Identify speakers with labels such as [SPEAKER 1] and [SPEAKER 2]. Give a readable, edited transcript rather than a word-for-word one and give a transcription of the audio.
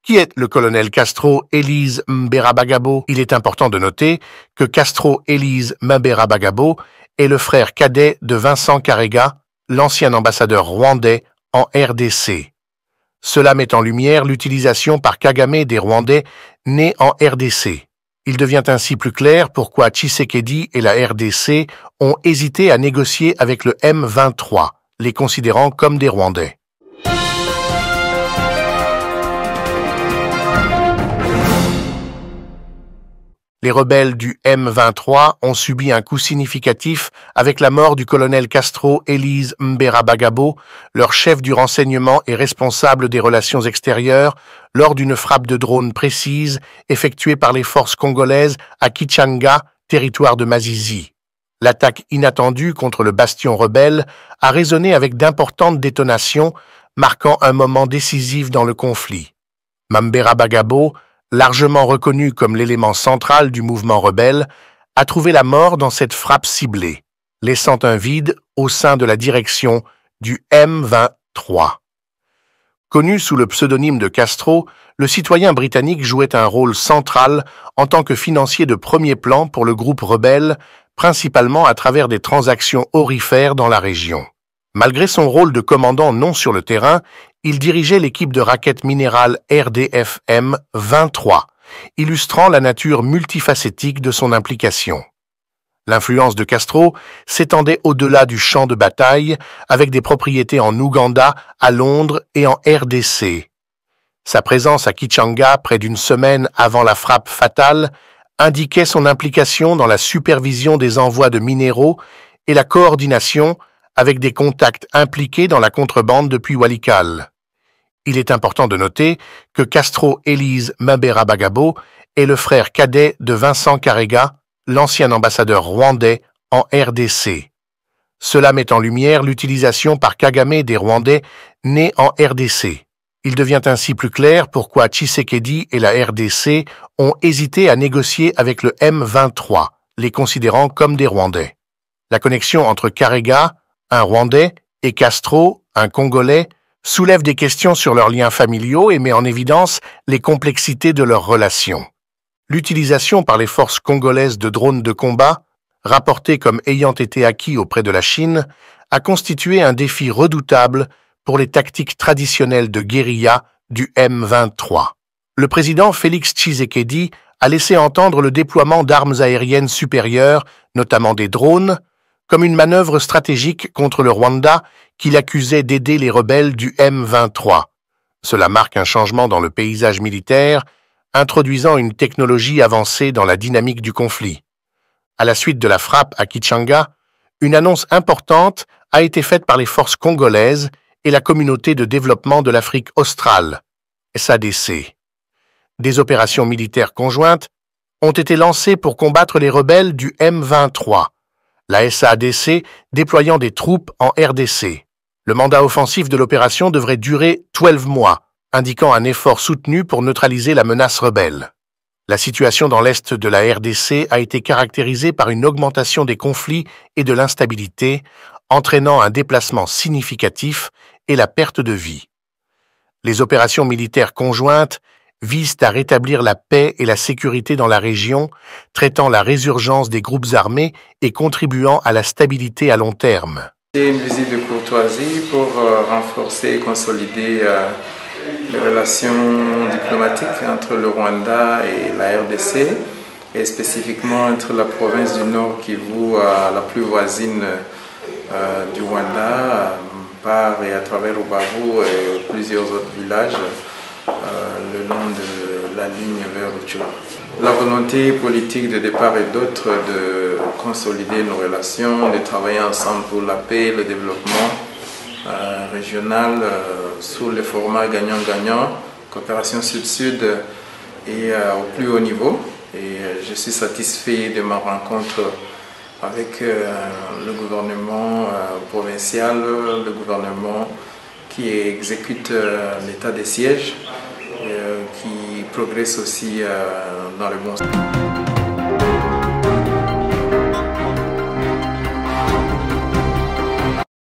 [SPEAKER 1] Qui est le colonel Castro Élise Mbera-Bagabo? Il est important de noter que Castro Élise Mbera-Bagabo est le frère cadet de Vincent Karega, l'ancien ambassadeur rwandais en RDC. Cela met en lumière l'utilisation par Kagame des Rwandais nés en RDC. Il devient ainsi plus clair pourquoi Tshisekedi et la RDC ont hésité à négocier avec le M23, les considérant comme des Rwandais. Les rebelles du M23 ont subi un coup significatif avec la mort du colonel Castro Élise Mbera-Bagabo, leur chef du renseignement et responsable des relations extérieures, lors d'une frappe de drone précise effectuée par les forces congolaises à Kichanga, territoire de Masisi. L'attaque inattendue contre le bastion rebelle a résonné avec d'importantes détonations, marquant un moment décisif dans le conflit. Mbera-Bagabo, largement reconnu comme l'élément central du mouvement rebelle, a trouvé la mort dans cette frappe ciblée, laissant un vide au sein de la direction du M23. Connu sous le pseudonyme de Castro, le citoyen britannique jouait un rôle central en tant que financier de premier plan pour le groupe rebelle, principalement à travers des transactions aurifères dans la région. Malgré son rôle de commandant non sur le terrain, il dirigeait l'équipe de raquettes minérales RDFM 23, illustrant la nature multifacétique de son implication. L'influence de Castro s'étendait au-delà du champ de bataille, avec des propriétés en Ouganda, à Londres et en RDC. Sa présence à Kichanga, près d'une semaine avant la frappe fatale, indiquait son implication dans la supervision des envois de minéraux et la coordination avec des contacts impliqués dans la contrebande depuis Walikale. Il est important de noter que Castro Élise Mbera-Bagabo est le frère cadet de Vincent Karega, l'ancien ambassadeur rwandais en RDC. Cela met en lumière l'utilisation par Kagame des Rwandais nés en RDC. Il devient ainsi plus clair pourquoi Tshisekedi et la RDC ont hésité à négocier avec le M23, les considérant comme des Rwandais. La connexion entre Karega, un Rwandais, et Castro, un Congolais, soulève des questions sur leurs liens familiaux et met en évidence les complexités de leurs relations. L'utilisation par les forces congolaises de drones de combat, rapportés comme ayant été acquis auprès de la Chine, a constitué un défi redoutable pour les tactiques traditionnelles de guérilla du M23. Le président Félix Tshisekedi a laissé entendre le déploiement d'armes aériennes supérieures, notamment des drones, comme une manœuvre stratégique contre le Rwanda qu'il accusait d'aider les rebelles du M23. Cela marque un changement dans le paysage militaire, introduisant une technologie avancée dans la dynamique du conflit. À la suite de la frappe à Kichanga, une annonce importante a été faite par les forces congolaises et la Communauté de développement de l'Afrique australe, SADC. Des opérations militaires conjointes ont été lancées pour combattre les rebelles du M23, la SADC déployant des troupes en RDC. Le mandat offensif de l'opération devrait durer 12 mois, indiquant un effort soutenu pour neutraliser la menace rebelle. La situation dans l'est de la RDC a été caractérisée par une augmentation des conflits et de l'instabilité, entraînant un déplacement significatif et la perte de vie. Les opérations militaires conjointes visent à rétablir la paix et la sécurité dans la région, traitant la résurgence des groupes armés et contribuant à la stabilité à long terme.
[SPEAKER 2] C'est une visite de courtoisie pour renforcer et consolider les relations diplomatiques entre le Rwanda et la RDC, et spécifiquement entre la province du Nord Kivu, la plus voisine du Rwanda, par et à travers Rubavu et plusieurs autres villages le long de la ligne vers Rutshuru. La volonté politique de départ et d'autre de consolider nos relations, de travailler ensemble pour la paix et le développement régional sous le format gagnant-gagnant, coopération sud-sud et au plus haut niveau. Et je suis satisfait de ma rencontre avec le gouvernement provincial, le gouvernement qui exécute l'état des sièges, qui progresse aussi dans le bon sens.